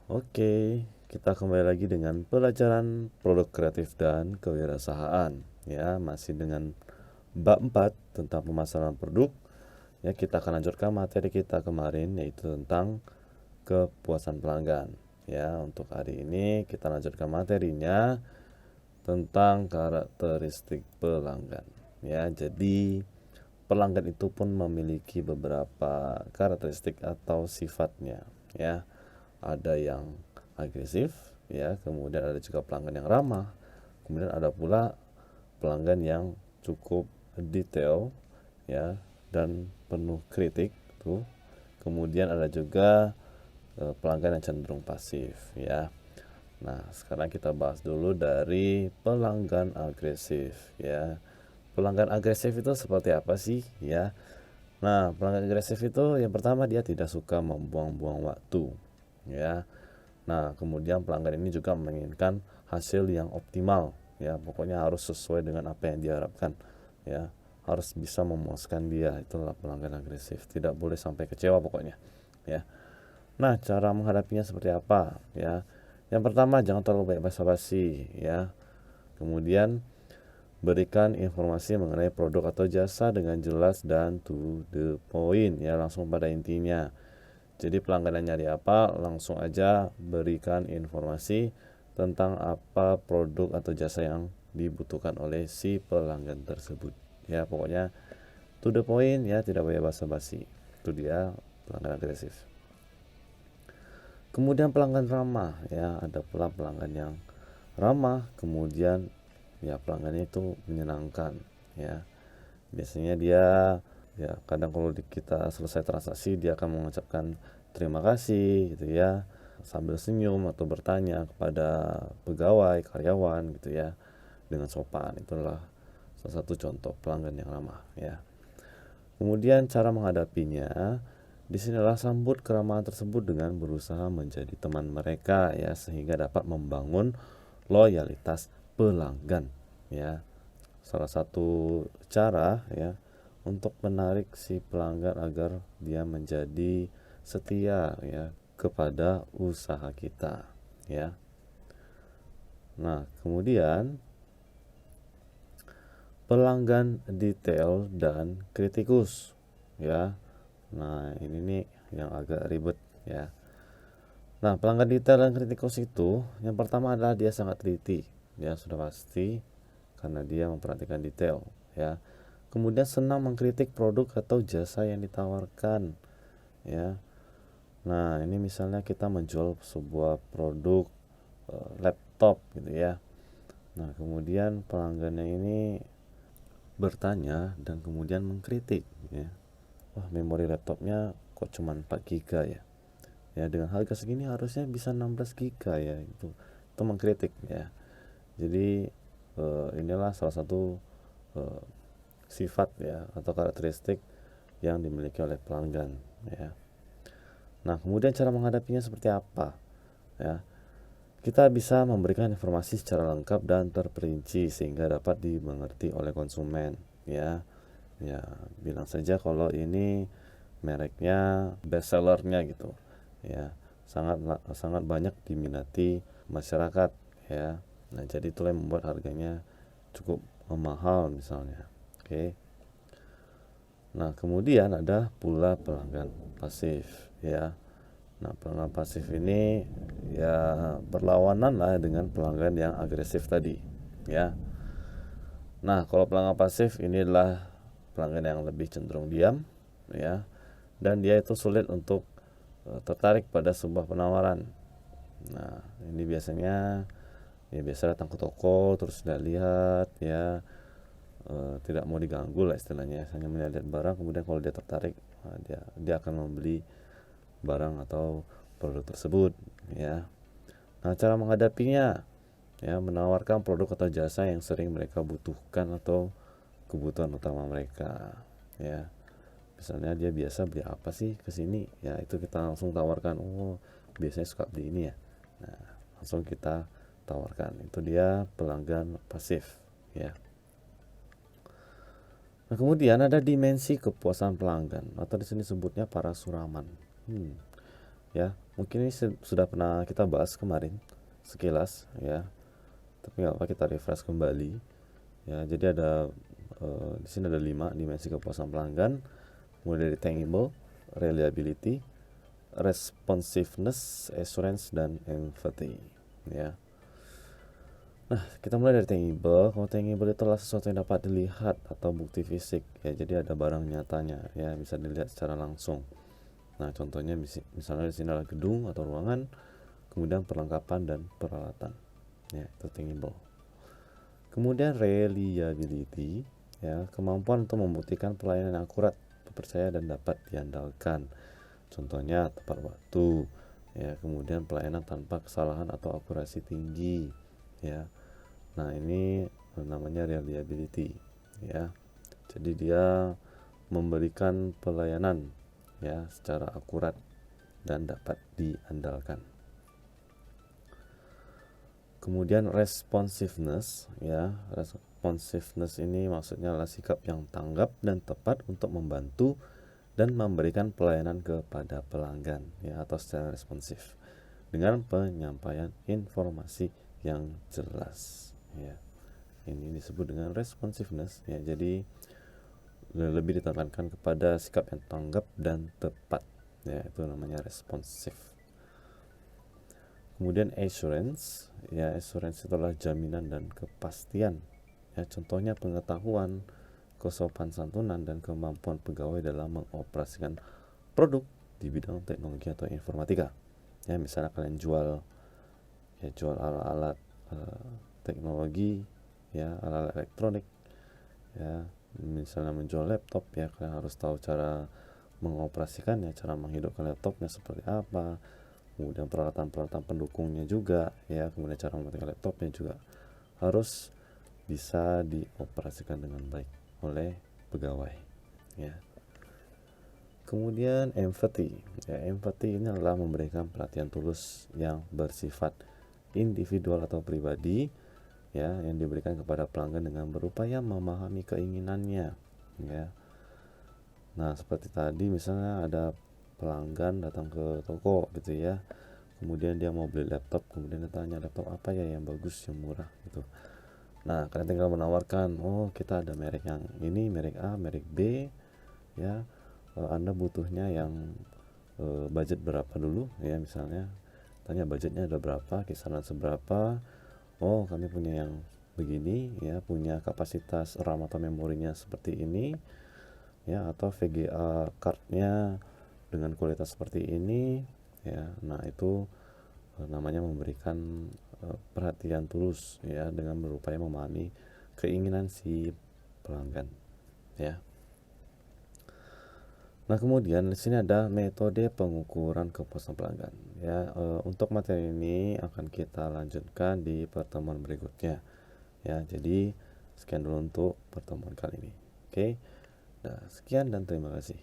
Oke, kita kembali lagi dengan pelajaran produk kreatif dan kewirausahaan. Ya, masih dengan bab 4 tentang pemasaran produk. Ya, kita akan lanjutkan materi kita kemarin yaitu tentang kepuasan pelanggan. Ya, untuk hari ini kita lanjutkan materinya tentang karakteristik pelanggan. Ya, jadi pelanggan itu pun memiliki beberapa karakteristik atau sifatnya. Ya, ada yang agresif, ya, kemudian ada juga pelanggan yang ramah, kemudian ada pula pelanggan yang cukup detail, ya, dan penuh kritik tuh. Kemudian ada juga pelanggan yang cenderung pasif, ya. Nah, sekarang kita bahas dulu dari pelanggan agresif, ya. Pelanggan agresif itu seperti apa sih, ya? Nah, pelanggan agresif itu yang pertama dia tidak suka membuang-buang waktu, ya. Nah, kemudian pelanggan ini juga menginginkan hasil yang optimal, ya. Pokoknya harus sesuai dengan apa yang diharapkan, ya. Harus bisa memuaskan dia, itulah pelanggan agresif. Tidak boleh sampai kecewa pokoknya, ya. Nah, cara menghadapinya seperti apa, ya? Yang pertama, jangan terlalu banyak basa-basi, ya. Kemudian berikan informasi mengenai produk atau jasa dengan jelas dan to the point, ya, langsung pada intinya. Jadi pelanggan yang nyari apa, langsung aja berikan informasi tentang apa produk atau jasa yang dibutuhkan oleh si pelanggan tersebut. Ya, pokoknya to the point, ya, tidak banyak basa-basi. Itu dia pelanggan agresif. Kemudian pelanggan ramah, ya, ada pula pelanggan yang ramah, kemudian ya pelanggannya itu menyenangkan, ya. Biasanya dia, ya, kadang kalau kita selesai transaksi dia akan mengucapkan terima kasih gitu, ya, sambil senyum atau bertanya kepada pegawai karyawan gitu, ya, dengan sopan. Itulah salah satu contoh pelanggan yang ramah, ya. Kemudian cara menghadapinya, disinilah sambut keramahan tersebut dengan berusaha menjadi teman mereka, ya, sehingga dapat membangun loyalitas pelanggan, ya. Salah satu cara, ya, untuk menarik si pelanggan agar dia menjadi setia, ya, kepada usaha kita, ya. Nah, kemudian pelanggan detail dan kritikus, ya. Nah, ini nih yang agak ribet, ya. Nah, pelanggan detail dan kritikus itu yang pertama adalah dia sangat teliti, ya, sudah pasti karena dia memperhatikan detail, ya. Kemudian senang mengkritik produk atau jasa yang ditawarkan, ya. Nah, ini misalnya kita menjual sebuah produk laptop gitu, ya. Nah, kemudian pelanggannya ini bertanya dan kemudian mengkritik, ya. Wah, memori laptopnya kok cuma 4 GB ya? Ya, dengan harga segini harusnya bisa 16 GB ya. Itu mengkritik, ya. Jadi inilah salah satu eh, sifat, ya, atau karakteristik yang dimiliki oleh pelanggan, ya. Nah, kemudian cara menghadapinya seperti apa, ya? Kita bisa memberikan informasi secara lengkap dan terperinci sehingga dapat dimengerti oleh konsumen, ya. Ya, bilang saja kalau ini mereknya best sellernya gitu, ya, sangat sangat banyak diminati masyarakat, ya. Nah, jadi itulah yang membuat harganya cukup mahal misalnya. Oke. Nah, kemudian ada pula pelanggan pasif, ya. Nah, pelanggan pasif ini ya berlawanan lah dengan pelanggan yang agresif tadi, ya. Nah, kalau pelanggan pasif ini adalah pelanggan yang lebih cenderung diam, ya, dan dia itu sulit untuk tertarik pada sebuah penawaran. Nah, ini biasanya ya biasa datang ke toko terus sudah lihat, ya, tidak mau diganggu lah istilahnya, hanya melihat barang, kemudian kalau dia tertarik, dia akan membeli barang atau produk tersebut, ya. Nah, cara menghadapinya, ya, menawarkan produk atau jasa yang sering mereka butuhkan atau kebutuhan utama mereka, ya. Misalnya dia biasa beli apa sih ke sini, ya, itu kita langsung tawarkan. Oh, biasanya suka beli ini ya. Nah, langsung kita tawarkan. Itu dia pelanggan pasif, ya. Nah, kemudian ada dimensi kepuasan pelanggan atau di sini sebutnya parasuraman. Ya, mungkin ini sudah pernah kita bahas kemarin sekilas ya, tapi nggak apa, kita refresh kembali ya. Jadi ada di sini ada 5 dimensi kepuasan pelanggan, mulai dari tangible, reliability, responsiveness, assurance, dan empathy ya. Nah, kita mulai dari tangible. Kalau tangible itu adalah sesuatu yang dapat dilihat atau bukti fisik ya, jadi ada barang nyatanya ya, bisa dilihat secara langsung. Nah, contohnya misalnya di sini adalah gedung atau ruangan, kemudian perlengkapan dan peralatan ya, itu tangible. Kemudian reliability ya, kemampuan untuk membuktikan pelayanan yang akurat, terpercaya, dan dapat diandalkan. Contohnya tepat waktu ya, kemudian pelayanan tanpa kesalahan atau akurasi tinggi ya. Nah, ini namanya reliability ya. Jadi dia memberikan pelayanan ya secara akurat dan dapat diandalkan. Kemudian responsiveness ya. Responsiveness ini maksudnya adalah sikap yang tanggap dan tepat untuk membantu dan memberikan pelayanan kepada pelanggan ya, atau secara responsif dengan penyampaian informasi yang jelas ya. Ini disebut dengan responsiveness ya. Jadi lebih ditekankan kepada sikap yang tanggap dan tepat ya, itu namanya responsif. Kemudian assurance ya, assurance itu adalah jaminan dan kepastian ya. Contohnya pengetahuan, kesopan santunan, dan kemampuan pegawai dalam mengoperasikan produk di bidang teknologi atau informatika ya. Misalnya kalian jual alat-alat teknologi ya, alat elektronik ya, misalnya menjual laptop ya, kalian harus tahu cara mengoperasikannya, cara menghidupkan laptopnya seperti apa, kemudian peralatan-peralatan pendukungnya juga ya, kemudian cara mematikan laptopnya juga harus bisa dioperasikan dengan baik oleh pegawai ya. Kemudian empathy ya, empathy ini adalah memberikan perhatian tulus yang bersifat individual atau pribadi ya, yang diberikan kepada pelanggan dengan berupaya memahami keinginannya ya. Nah, seperti tadi misalnya ada pelanggan datang ke toko gitu ya, kemudian dia mau beli laptop, kemudian dia tanya laptop apa ya yang bagus, yang murah gitu. Nah, kalian tinggal menawarkan, oh kita ada merek yang ini, merek A, merek B ya. Anda butuhnya yang budget berapa dulu ya, misalnya tanya budgetnya ada berapa, kisaran seberapa. Oh, kami punya yang begini ya, punya kapasitas RAM atau memorinya seperti ini ya, atau VGA cardnya dengan kualitas seperti ini ya. Nah, itu namanya memberikan perhatian tulus ya, dengan berupaya memahami keinginan si pelanggan ya. Nah, kemudian di sini ada metode pengukuran kepuasan pelanggan ya. Untuk materi ini akan kita lanjutkan di pertemuan berikutnya ya. Jadi sekian dulu untuk pertemuan kali ini. Oke. Nah, sekian dan terima kasih.